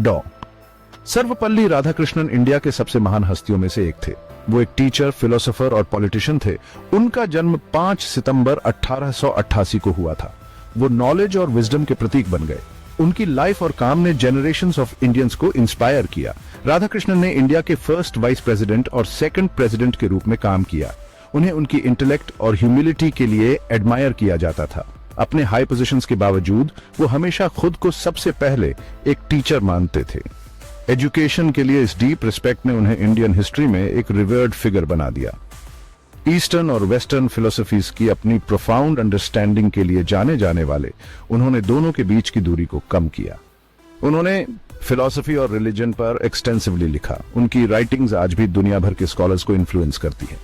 डॉ सर्वपल्ली राधाकृष्णन इंडिया के सबसे महान हस्तियों में से एक थे। वो एक टीचर, फिलोसोफर और पॉलिटिशियन थे। उनका जन्म 5 सितंबर 1888 को हुआ था। वो नॉलेज और विजडम के प्रतीक बन गए। उनकी लाइफ और काम ने जनरेशंस ऑफ इंडियंस को इंस्पायर किया। राधाकृष्णन ने इंडिया के फर्स्ट वाइस प्रेसिडेंट और सेकंड प्रेसिडेंट के रूप में काम किया। उन्हें उनकी इंटेलेक्ट और ह्यूमिलिटी के लिए एडमायर किया जाता था। अपने हाई पोजीशंस के बावजूद वो हमेशा खुद को सबसे पहले एक टीचर मानते थे। एजुकेशन के लिए इस डीप रिस्पेक्ट ने उन्हें इंडियन हिस्ट्री में एक रिवर्ड फिगर बना दिया। ईस्टर्न और वेस्टर्न फिलोसफीज की अपनी प्रोफाउंड अंडरस्टैंडिंग के लिए जाने जाने वाले उन्होंने दोनों के बीच की दूरी को कम किया। उन्होंने फिलोसफी और रिलीजन पर एक्सटेंसिवली लिखा। उनकी राइटिंग्स आज भी दुनिया भर के स्कॉलर्स को इन्फ्लुएंस करती है।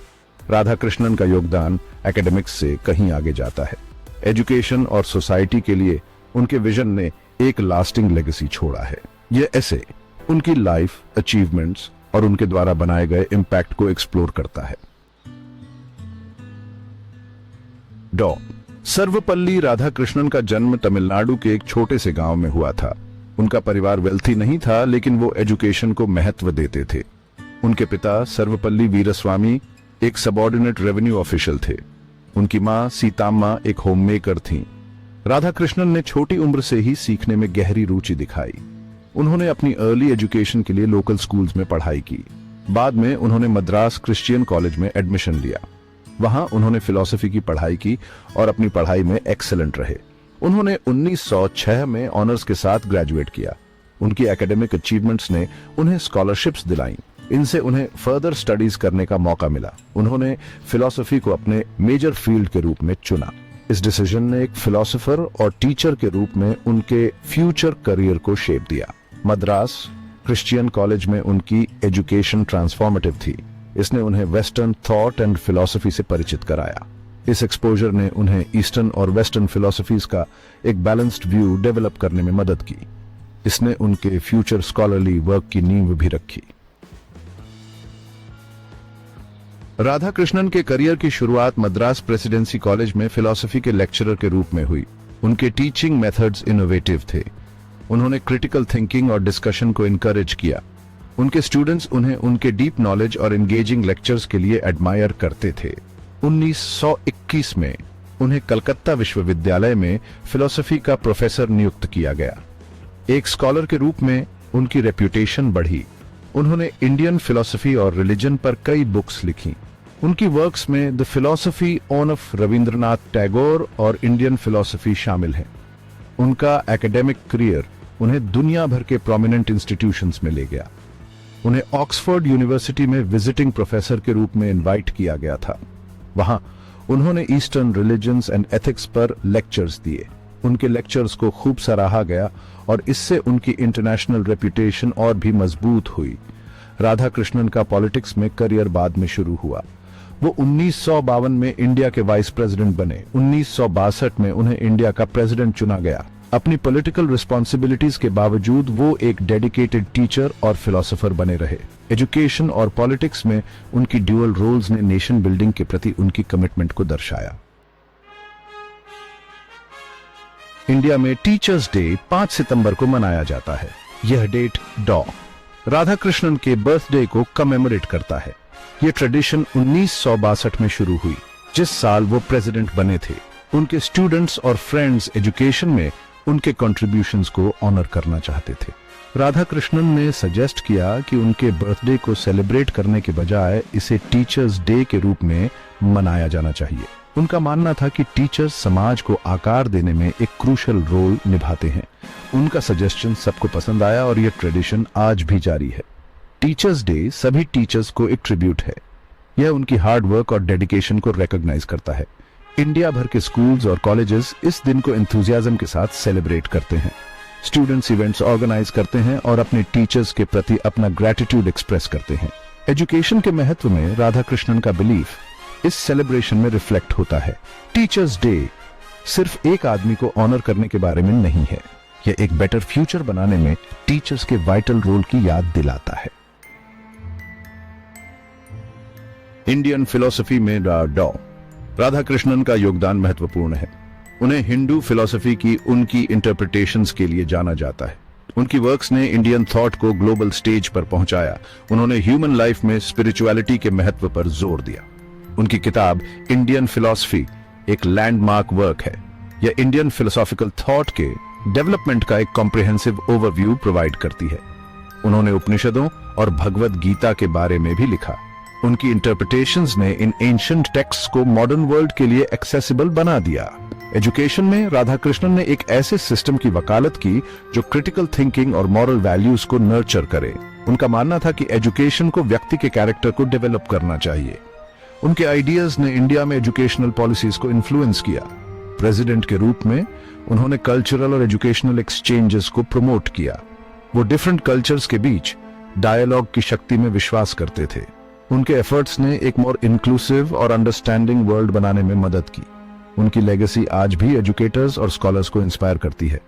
राधाकृष्णन का योगदान एकेडमिक्स से कहीं आगे जाता है। एजुकेशन और सोसाइटी के लिए उनके विजन ने एक लास्टिंग लेगेसी छोड़ा है। ये ऐसे उनकी लाइफ, अचीवमेंट्स और उनके द्वारा बनाए गए इम्पैक्ट को एक्सप्लोर करता है। डॉ सर्वपल्ली राधाकृष्णन का जन्म तमिलनाडु के एक छोटे से गांव में हुआ था। उनका परिवार वेल्थी नहीं था, लेकिन वो एजुकेशन को महत्व देते थे। उनके पिता सर्वपल्ली वीरस्वामी एक सबऑर्डिनेट रेवेन्यू ऑफिशियल थे। उनकी मां सीताम्मा एक होममेकर थीं। राधाकृष्णन ने छोटी उम्र से ही सीखने में गहरी रुचि दिखाई। उन्होंने अपनी अर्ली एजुकेशन के लिए लोकल स्कूल्स में पढ़ाई की। बाद में उन्होंने मद्रास क्रिश्चियन कॉलेज में एडमिशन लिया। वहां उन्होंने फिलॉसफी की पढ़ाई की और अपनी पढ़ाई में एक्सेलेंट रहे। उन्होंने 1906 में ऑनर्स के साथ ग्रेजुएट किया। उनकी एकेडमिक अचीवमेंट्स ने उन्हें स्कॉलरशिप्स दिलाईं। इनसे उन्हें फर्दर स्टडीज करने का मौका मिला। उन्होंने फिलॉसफी को अपने मेजर फील्ड के रूप में चुना। इस डिसीजन ने एक फिलोसोफर और टीचर के रूप में उनके फ्यूचर करियर को शेप दिया। मद्रास क्रिश्चियन कॉलेज में उनकी एजुकेशन ट्रांसफॉर्मेटिव थी। इसने उन्हें वेस्टर्न थॉट एंड फिलॉसफी से परिचित कराया। इस एक्सपोजर ने उन्हें ईस्टर्न और वेस्टर्न फिलॉसफीज का एक बैलेंस्ड व्यू डेवलप करने में मदद की। इसने उनके फ्यूचर स्कॉलरली वर्क की नींव भी रखी। राधाकृष्णन के करियर की शुरुआत मद्रास प्रेसिडेंसी कॉलेज में फिलॉसफी के लेक्चरर के रूप में हुई। उनके टीचिंग मेथड्स इनोवेटिव थे। उन्होंने क्रिटिकल थिंकिंग और डिस्कशन को इनकरेज किया। उनके स्टूडेंट्स उन्हें उनके डीप नॉलेज और एंगेजिंग लेक्चर्स के लिए एडमायर करते थे। 1921 में उन्हें कलकत्ता विश्वविद्यालय में फिलॉसफी का प्रोफेसर नियुक्त किया गया। एक स्कॉलर के रूप में उनकी रेप्यूटेशन बढ़ी। उन्होंने इंडियन फिलॉसफी और रिलीजन पर कई बुक्स लिखी। उनकी वर्क्स में the philosophy of Rabindranath Tagore और इंडियन फिलॉसफी शामिल है। उनका एकेडमिक करियर उन्हें दुनिया भर के प्रोमिनेंट इंस्टीट्यूशंस में ले गया। उन्हें ऑक्सफोर्ड यूनिवर्सिटी में विजिटिंग प्रोफेसर के रूप में इनवाइट किया गया था। वहां उन्होंने ईस्टर्न रिलीजन्स एंड एथिक्स पर लेक्चर्स दिए। उनके लेक्चर्स को खूब सराहा गया और इससे उनकी इंटरनेशनल रेप्यूटेशन और भी मजबूत हुई। राधाकृष्णन का पॉलिटिक्स में करियर बाद में शुरू हुआ। वो 1952 में इंडिया के वाइस प्रेसिडेंट बने। 1962 में उन्हें इंडिया का प्रेसिडेंट चुना गया। अपनी पॉलिटिकल रिस्पॉन्सिबिलिटीज के बावजूद वो एक डेडिकेटेड टीचर और फिलोसोफर बने रहे। एजुकेशन और पॉलिटिक्स में उनकी ड्यूअल रोल्स ने नेशन बिल्डिंग के प्रति उनकी कमिटमेंट को दर्शाया। इंडिया में टीचर्स डे 5 सितंबर को मनाया जाता है। यह डेट डॉ राधाकृष्णन के बर्थडे को कमेमोरेट करता है। यह ट्रेडिशन 1962 में शुरू हुई, जिस साल वो प्रेसिडेंट बने थे। उनके स्टूडेंट्स और फ्रेंड्स एजुकेशन में उनके कंट्रीब्यूशंस को ऑनर करना चाहते थे। राधाकृष्णन ने सजेस्ट किया कि उनके बर्थडे को सेलिब्रेट करने के बजाय इसे टीचर्स डे के रूप में मनाया जाना चाहिए। उनका मानना था कि टीचर्स समाज को आकार देने में एक क्रूशल रोल निभाते हैं। उनका सजेशन सबको पसंद आया और यह ट्रेडिशन आज भी जारी है। टीचर्स डे सभी टीचर्स को एक ट्रिब्यूट है। यह उनकी हार्ड वर्क और डेडिकेशन को रिकॉग्नाइज करता है। इंडिया भर के स्कूल्स और कॉलेजेस इस दिन को एंथुसियाज्म के साथ सेलिब्रेट करते हैं। स्टूडेंट्स इवेंट्स ऑर्गेनाइज करते हैं और अपने टीचर्स के प्रति अपना ग्रेटिट्यूड एक्सप्रेस करते हैं। एजुकेशन के महत्व में राधाकृष्णन का बिलीफ इस सेलिब्रेशन में रिफ्लेक्ट होता है। टीचर्स डे सिर्फ एक आदमी को ऑनर करने के बारे में नहीं है, यह एक बेटर फ्यूचर बनाने में टीचर्स के वाइटल रोल की याद दिलाता है। इंडियन फिलॉसफी में डॉ राधाकृष्णन का योगदान महत्वपूर्ण है। उन्हें हिंदू फिलॉसफी की उनकी इंटरप्रिटेशंस के लिए जाना जाता है। उनकी वर्क्स ने इंडियन थॉट को ग्लोबल स्टेज पर पहुंचाया। उन्होंने ह्यूमन लाइफ में स्पिरिचुअलिटी के महत्व पर जोर दिया। उनकी किताब इंडियन फिलॉसफी एक लैंडमार्क वर्क है। यह इंडियन फिलोसॉफिकल थॉट के डेवलपमेंट का एक कॉम्प्रिहेंसिव ओवरव्यू प्रोवाइड करती है। उन्होंने उपनिषदों और भगवद गीता के बारे में भी लिखा। उनकी इंटरप्रिटेशंस ने इन एंशिएंट टेक्स्ट्स को मॉडर्न वर्ल्ड के लिए एक्सेसिबल बना दिया। एजुकेशन में राधाकृष्णन ने एक ऐसे सिस्टम की वकालत की जो क्रिटिकल थिंकिंग और मॉरल वैल्यूज को नर्चर करे। उनका मानना था कि एजुकेशन को व्यक्ति के कैरेक्टर को डेवलप करना चाहिए। उनके आइडियाज ने इंडिया में एजुकेशनल पॉलिसीज को इन्फ्लुएंस किया। प्रेसिडेंट के रूप में उन्होंने कल्चरल और एजुकेशनल एक्सचेंजेस को प्रमोट किया। वो डिफरेंट कल्चर्स के बीच डायलॉग की शक्ति में विश्वास करते थे। उनके एफर्ट्स ने एक मोर इंक्लूसिव और अंडरस्टैंडिंग वर्ल्ड बनाने में मदद की। उनकी लेगेसी आज भी एजुकेटर्स और स्कॉलर्स को इंस्पायर करती है।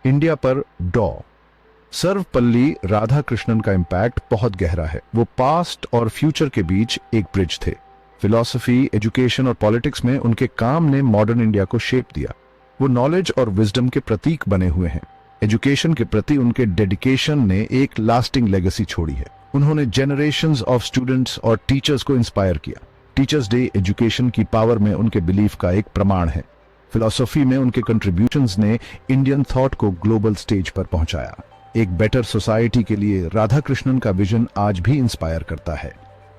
इंडिया पर डॉ सर्वपल्ली राधाकृष्णन का इंपैक्ट बहुत गहरा है। वो पास्ट और फ्यूचर के बीच एक ब्रिज थे। फिलॉसफी, एजुकेशन और पॉलिटिक्स में उनके काम ने मॉडर्न इंडिया को शेप दिया। वो नॉलेज और विजडम के प्रतीक बने हुए हैं। एजुकेशन के प्रति उनके डेडिकेशन ने एक लास्टिंग लेगेसी छोड़ी है। उन्होंने जनरेशंस ऑफ स्टूडेंट्स और टीचर्स को इंस्पायर किया। टीचर्स डे एजुकेशन की पावर में उनके बिलीफ का एक प्रमाण है। फिलॉसफी में उनके कंट्रीब्यूशंस ने इंडियन थॉट को ग्लोबल स्टेज पर पहुंचाया। एक बेटर सोसाइटी के लिए राधाकृष्णन का विजन आज भी इंस्पायर करता है।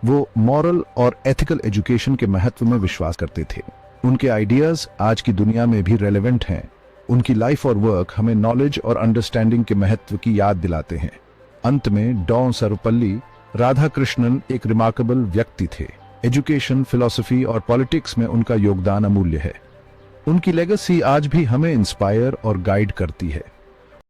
वो मॉरल और एथिकल एजुकेशन के महत्व में विश्वास करते थे। उनके आइडियाज आज की दुनिया में भी रेलेवेंट हैं। उनकी लाइफ और वर्क हमें नॉलेज और अंडरस्टैंडिंग के महत्व की याद दिलाते हैं। अंत में डॉ सर्वपल्ली राधाकृष्णन एक रिमार्केबल व्यक्ति थे। एजुकेशन, फिलॉसफी और पॉलिटिक्स में उनका योगदान अमूल्य है। उनकी लेगेसी आज भी हमें इंस्पायर और गाइड करती है।